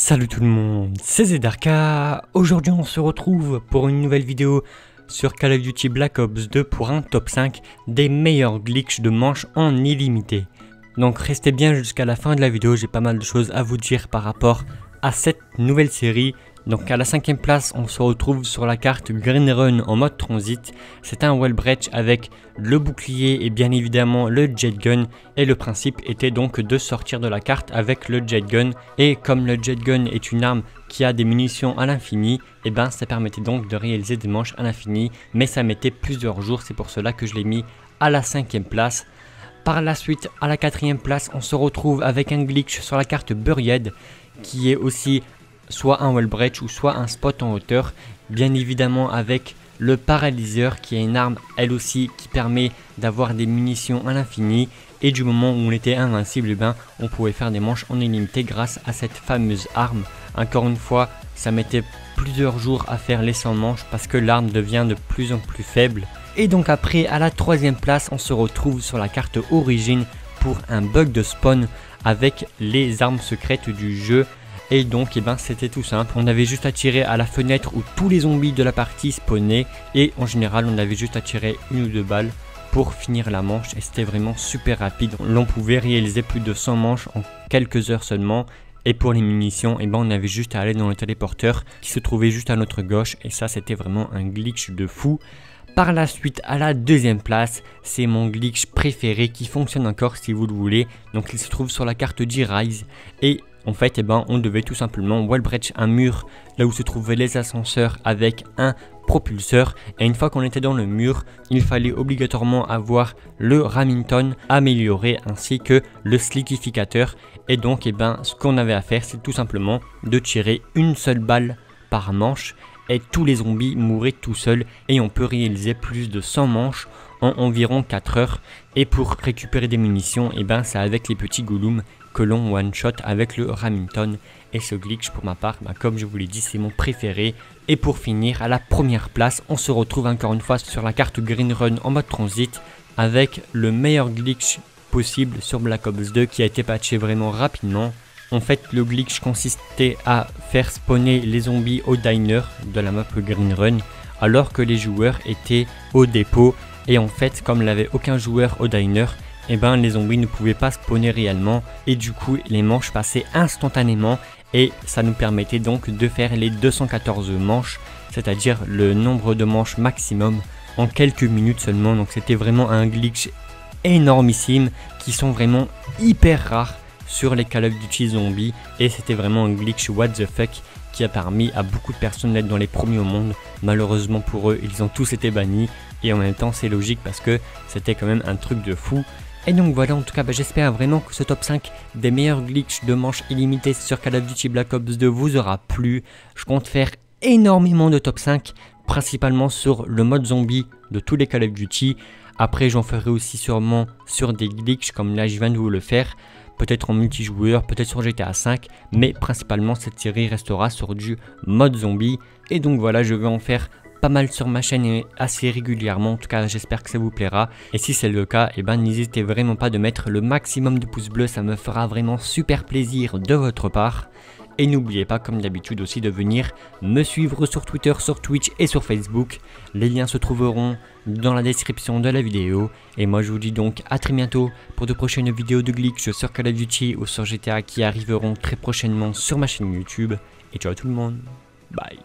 Salut tout le monde, c'est Zedarka. Aujourd'hui on se retrouve pour une nouvelle vidéo sur Call of Duty Black Ops 2 pour un top 5 des meilleurs glitches de manches en illimité. Donc restez bien jusqu'à la fin de la vidéo, j'ai pas mal de choses à vous dire par rapport à cette nouvelle série. Donc à la 5ème place, on se retrouve sur la carte Green Run en mode transit. C'est un wall breach avec le bouclier et bien évidemment le jet gun. Et le principe était donc de sortir de la carte avec le jet gun. Et comme le jet gun est une arme qui a des munitions à l'infini, et ben ça permettait donc de réaliser des manches à l'infini. Mais ça mettait plusieurs jours, c'est pour cela que je l'ai mis à la 5ème place. Par la suite, à la 4ème place, on se retrouve avec un glitch sur la carte Buried qui est aussi soit un wall breach ou soit un spot en hauteur, bien évidemment avec le paralyseur qui est une arme elle aussi qui permet d'avoir des munitions à l'infini, et du moment où on était invincible, eh ben, on pouvait faire des manches en illimité grâce à cette fameuse arme. Encore une fois, ça mettait plusieurs jours à faire les 100 manches parce que l'arme devient de plus en plus faible. Et donc après, à la 3ème place, on se retrouve sur la carte Origin pour un bug de spawn avec les armes secrètes du jeu. Et donc c'était tout simple, on avait juste à tirer à la fenêtre où tous les zombies de la partie spawnaient, et en général on avait juste à tirer une ou deux balles pour finir la manche, et c'était vraiment super rapide. L'on pouvait réaliser plus de 100 manches en quelques heures seulement. Et pour les munitions, on avait juste à aller dans le téléporteur qui se trouvait juste à notre gauche, et ça c'était vraiment un glitch de fou. Par la suite, à la 2ème place, c'est mon glitch préféré qui fonctionne encore si vous le voulez. Donc il se trouve sur la carte G-Rise, et en fait, on devait tout simplement wall breach un mur là où se trouvaient les ascenseurs avec un propulseur. Et une fois qu'on était dans le mur, il fallait obligatoirement avoir le Remington amélioré ainsi que le slickificateur. Et donc, ce qu'on avait à faire, c'est tout simplement de tirer une seule balle par manche. Et tous les zombies mouraient tout seuls, et on peut réaliser plus de 100 manches en environ 4 heures. Et pour récupérer des munitions, c'est avec les petits golems que l'on one shot avec le Remington. Et ce glitch pour ma part, comme je vous l'ai dit, c'est mon préféré. Et pour finir, à la 1ère place, on se retrouve encore une fois sur la carte Green Run en mode transit avec le meilleur glitch possible sur Black Ops 2 qui a été patché vraiment rapidement. En fait, le glitch consistait à faire spawner les zombies au diner de la map Green Run alors que les joueurs étaient au dépôt. Et en fait, comme il n'y avait aucun joueur au diner, les zombies ne pouvaient pas spawner réellement, et du coup les manches passaient instantanément, et ça nous permettait donc de faire les 214 manches, c'est-à-dire le nombre de manches maximum en quelques minutes seulement. Donc c'était vraiment un glitch énormissime qui sont vraiment hyper rares sur les Call of Duty Zombies, et c'était vraiment un glitch what the fuck qui a permis à beaucoup de personnes d'être dans les premiers au monde. Malheureusement pour eux, ils ont tous été bannis, et en même temps c'est logique parce que c'était quand même un truc de fou. Et donc voilà, en tout cas j'espère vraiment que ce top 5 des meilleurs glitches de manches illimitées sur Call of Duty Black Ops 2 vous aura plu. Je compte faire énormément de top 5, principalement sur le mode zombie de tous les Call of Duty. Après j'en ferai aussi sûrement sur des glitches comme là je viens de vous le faire, peut-être en multijoueur, peut-être sur GTA 5, mais principalement cette série restera sur du mode zombie. Et donc voilà, je vais en faire pas mal sur ma chaîne et assez régulièrement. En tout cas j'espère que ça vous plaira, et si c'est le cas, n'hésitez vraiment pas de mettre le maximum de pouces bleus, ça me fera vraiment super plaisir de votre part. Et n'oubliez pas comme d'habitude aussi de venir me suivre sur Twitter, sur Twitch et sur Facebook. Les liens se trouveront dans la description de la vidéo. Et moi je vous dis donc à très bientôt pour de prochaines vidéos de glitch sur Call of Duty ou sur GTA qui arriveront très prochainement sur ma chaîne YouTube. Et ciao tout le monde, bye.